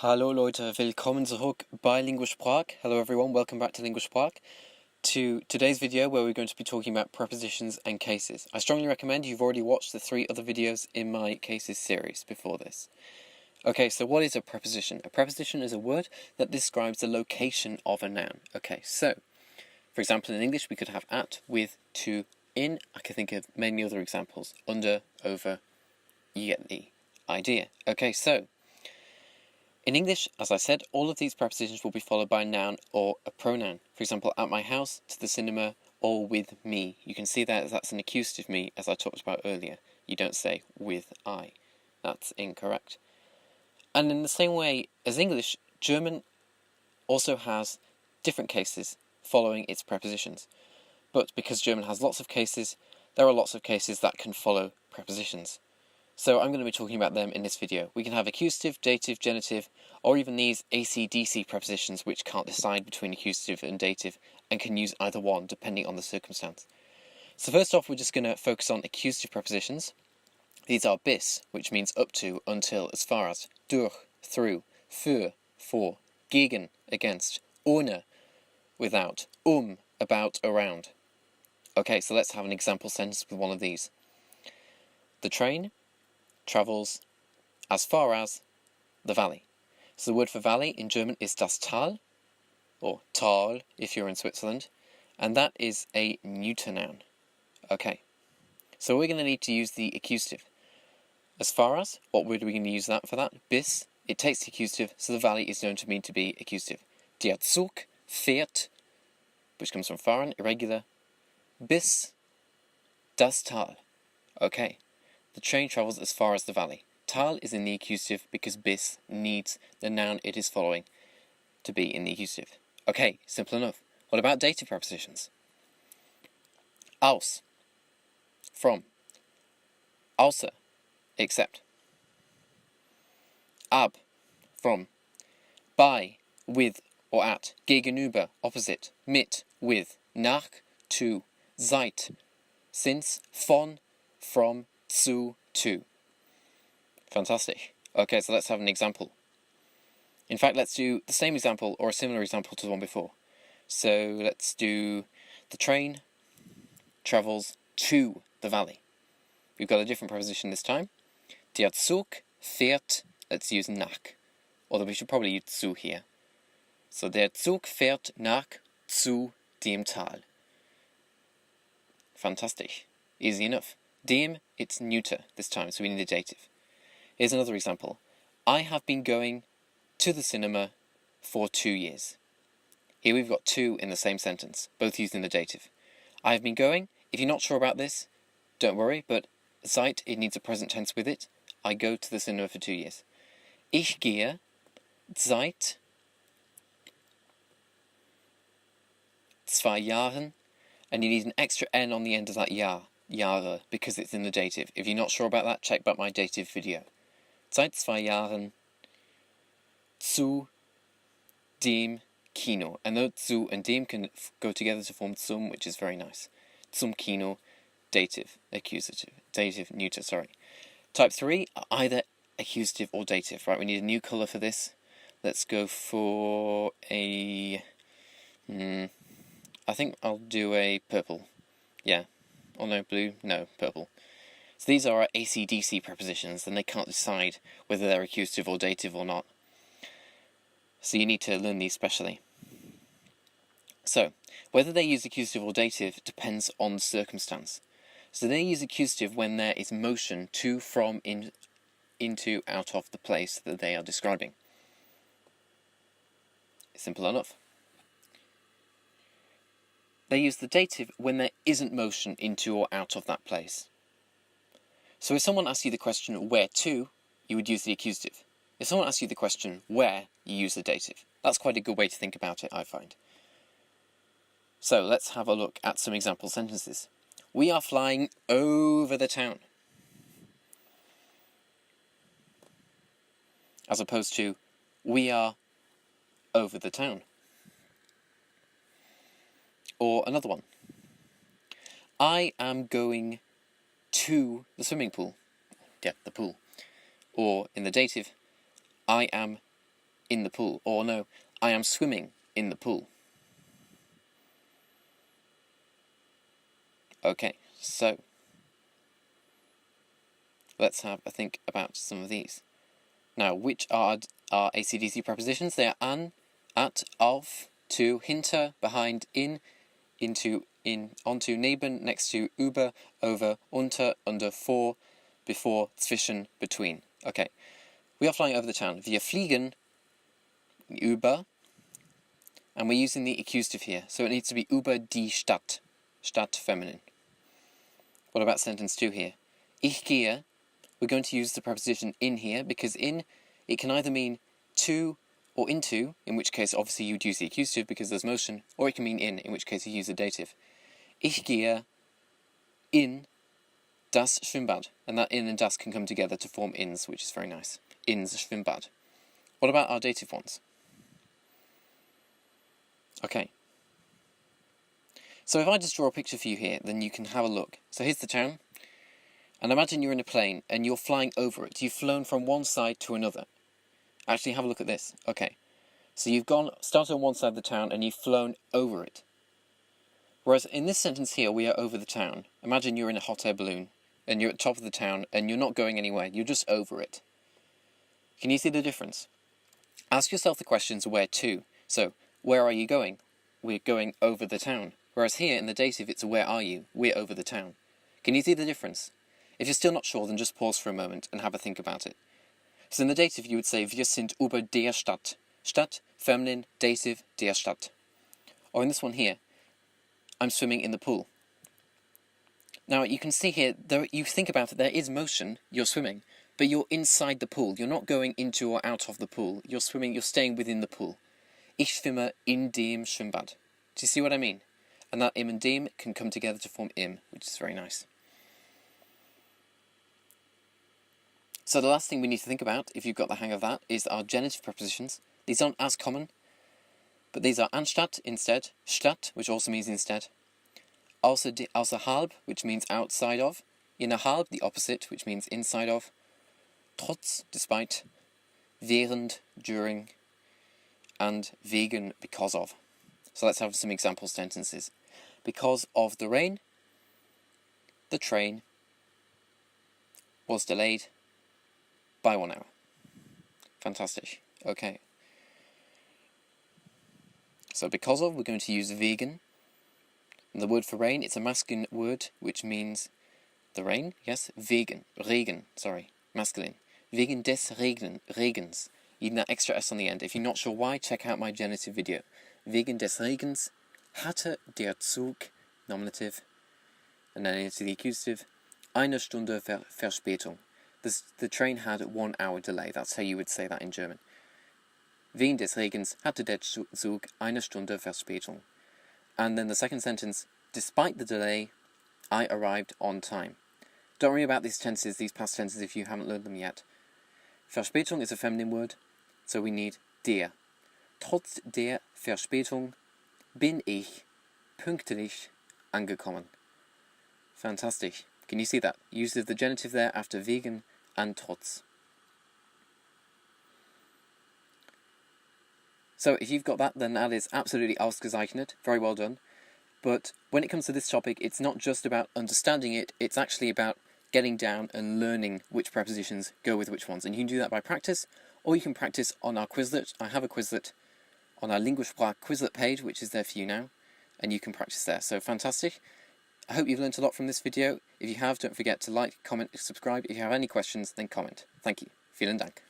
Hallo Leute, willkommen zurück bei Linguasprach. Hello everyone, welcome back to Linguasprach. To today's video where we're going to be talking about prepositions and cases. I strongly recommend you've already watched the 3 other videos in my cases series before this. Okay, so what is a preposition? A preposition is a word that describes the location of a noun. Okay, so, for example, in English we could have at, with, to, in. I can think of many other examples. Under, over, you get the idea. Okay, so, in English, as I said, all of these prepositions will be followed by a noun or a pronoun. For example, at my house, to the cinema, or with me. You can see that that's an accusative me, as I talked about earlier. You don't say with I. That's incorrect. And in the same way as English, German also has different cases following its prepositions. But because German has lots of cases, there are lots of cases that can follow prepositions. So I'm going to be talking about them in this video. We can have accusative, dative, genitive, or even these AC/DC prepositions which can't decide between accusative and dative and can use either one depending on the circumstance. So first off, we're just going to focus on accusative prepositions. These are bis, which means up to, until, as far as, durch, through, für, for, gegen, against, ohne, without, about, around. Okay, so let's have an example sentence with one of these. The train travels as far as the valley. So the word for valley in German is das Tal, or Tal if you're in Switzerland, and that is a neuter noun. Okay, so we're going to need to use the accusative. As far as, what word are we going to use that for that? Bis, it takes the accusative, so the valley is known to mean to be accusative. Der Zug fährt, which comes from fahren, irregular, bis das Tal. Okay. The train travels as far as the valley. Tal is in the accusative because bis needs the noun it is following to be in the accusative. Okay, simple enough. What about dative prepositions? Aus, from. Außer, except. Ab, from. Bei, with or at. Gegenüber, opposite. Mit, with. Nach, to. Seit, since. Von, from. Zu, to. Fantastic. Okay, so let's have an example. In fact, let's do the same example or a similar example to the one before. So let's do the train travels to the valley. We've got a different preposition this time. Der Zug fährt, let's use nach. Although we should probably use zu here. So der Zug fährt nach zu dem Tal. Fantastic. Easy enough. Dem, it's neuter this time, so we need a dative. Here's another example. I have been going to the cinema for 2 years. Here we've got to in the same sentence, both using the dative. I have been going. If you're not sure about this, don't worry, but seit, it needs a present tense with it. I go to the cinema for 2 years. Ich gehe seit 2 Jahren, and you need an extra N on the end of that Jahr. Jahre, because it's in the dative. If you're not sure about that, check back my dative video. Seit 2 Jahren zu dem Kino. And though zu and dem can go together to form zum, which is very nice. Zum Kino, dative, accusative, dative, neuter, sorry. Type 3, either accusative or dative, right? We need a new colour for this. Let's go for a... I think I'll do a purple. Yeah. Oh no, blue? No, purple. So these are our AC/DC prepositions, and they can't decide whether they're accusative or dative or not. So you need to learn these specially. So, whether they use accusative or dative depends on the circumstance. So they use accusative when there is motion to, from, in, into, out of the place that they are describing. Simple enough. They use the dative when there isn't motion into or out of that place. So if someone asks you the question where to, you would use the accusative. If someone asks you the question where, you use the dative. That's quite a good way to think about it, I find. So let's have a look at some example sentences. We are flying over the town. As opposed to, we are over the town. Or another one. I am going to the swimming pool. Yeah, the pool. Or in the dative, I am in the pool. Or no, I am swimming in the pool. Okay, so let's have a think about some of these. Now, which are AC/DC prepositions? They are an, at, auf, to, hinter, behind, in, into, in, onto, neben, next to, über, over, unter, under, vor, before, zwischen, between. Okay, we are flying over the town. Wir fliegen über, and we're using the accusative here, so it needs to be über die Stadt. Stadt feminine. What about sentence 2 here? Ich gehe. We're going to use the preposition in here, because in, it can either mean to or into, in which case obviously you'd use the accusative because there's motion, or it can mean in which case you use a dative. Ich gehe in das Schwimmbad, and that in and das can come together to form ins, which is very nice. Ins Schwimmbad. What about our dative ones? Okay. So if I just draw a picture for you here, then you can have a look. So here's the town, and imagine you're in a plane and you're flying over it. You've flown from one side to another. Actually, have a look at this. Okay. So you've started on one side of the town and you've flown over it. Whereas in this sentence here, we are over the town. Imagine you're in a hot air balloon and you're at the top of the town and you're not going anywhere. You're just over it. Can you see the difference? Ask yourself the questions where to. So, where are you going? We're going over the town. Whereas here in the dative, it's where are you? We're over the town. Can you see the difference? If you're still not sure, then just pause for a moment and have a think about it. So in the dative, you would say, wir sind über der Stadt. Stadt, feminine, dative, der Stadt. Or in this one here, I'm swimming in the pool. Now, you can see here, you think about it, there is motion, you're swimming, but you're inside the pool. You're not going into or out of the pool. You're swimming, you're staying within the pool. Ich schwimme in dem Schwimmbad. Do you see what I mean? And that im and dem can come together to form im, which is very nice. So the last thing we need to think about, if you've got the hang of that, is our genitive prepositions. These aren't as common, but these are anstatt, instead, statt, which also means instead, außerhalb, which means outside of, innerhalb, the opposite, which means inside of, trotz, despite, während, during, and wegen, because of. So let's have some example sentences. Because of the rain, the train was delayed by 1 hour. Fantastic. Okay. So because of, we're going to use wegen. And the word for rain, it's a masculine word, which means the rain. Yes, wegen, Regen, sorry, masculine. Wegen des Regens. You need that extra S on the end. If you're not sure why, check out my genitive video. Wegen des Regens hatte der Zug, nominative, and then into the accusative, eine Stunde Verspätung. The train had 1 hour delay. That's how you would say that in German. Wegen des Regens hatte der Zug eine Stunde Verspätung. And then the second sentence, despite the delay, I arrived on time. Don't worry about these tenses, these past tenses, if you haven't learned them yet. Verspätung is a feminine word, so we need der. Trotz der Verspätung bin ich pünktlich angekommen. Fantastic. Can you see that? Use of the genitive there after wegen and trotz. So if you've got that, then that is absolutely ausgezeichnet. Very well done. But when it comes to this topic, it's not just about understanding it, it's actually about getting down and learning which prepositions go with which ones. And you can do that by practice, or you can practice on our Quizlet. I have a Quizlet on our Linguasprach Quizlet page, which is there for you now, and you can practice there. So fantastic. I hope you've learned a lot from this video. If you have, don't forget to like, comment, subscribe. If you have any questions, then comment. Thank you. Vielen Dank.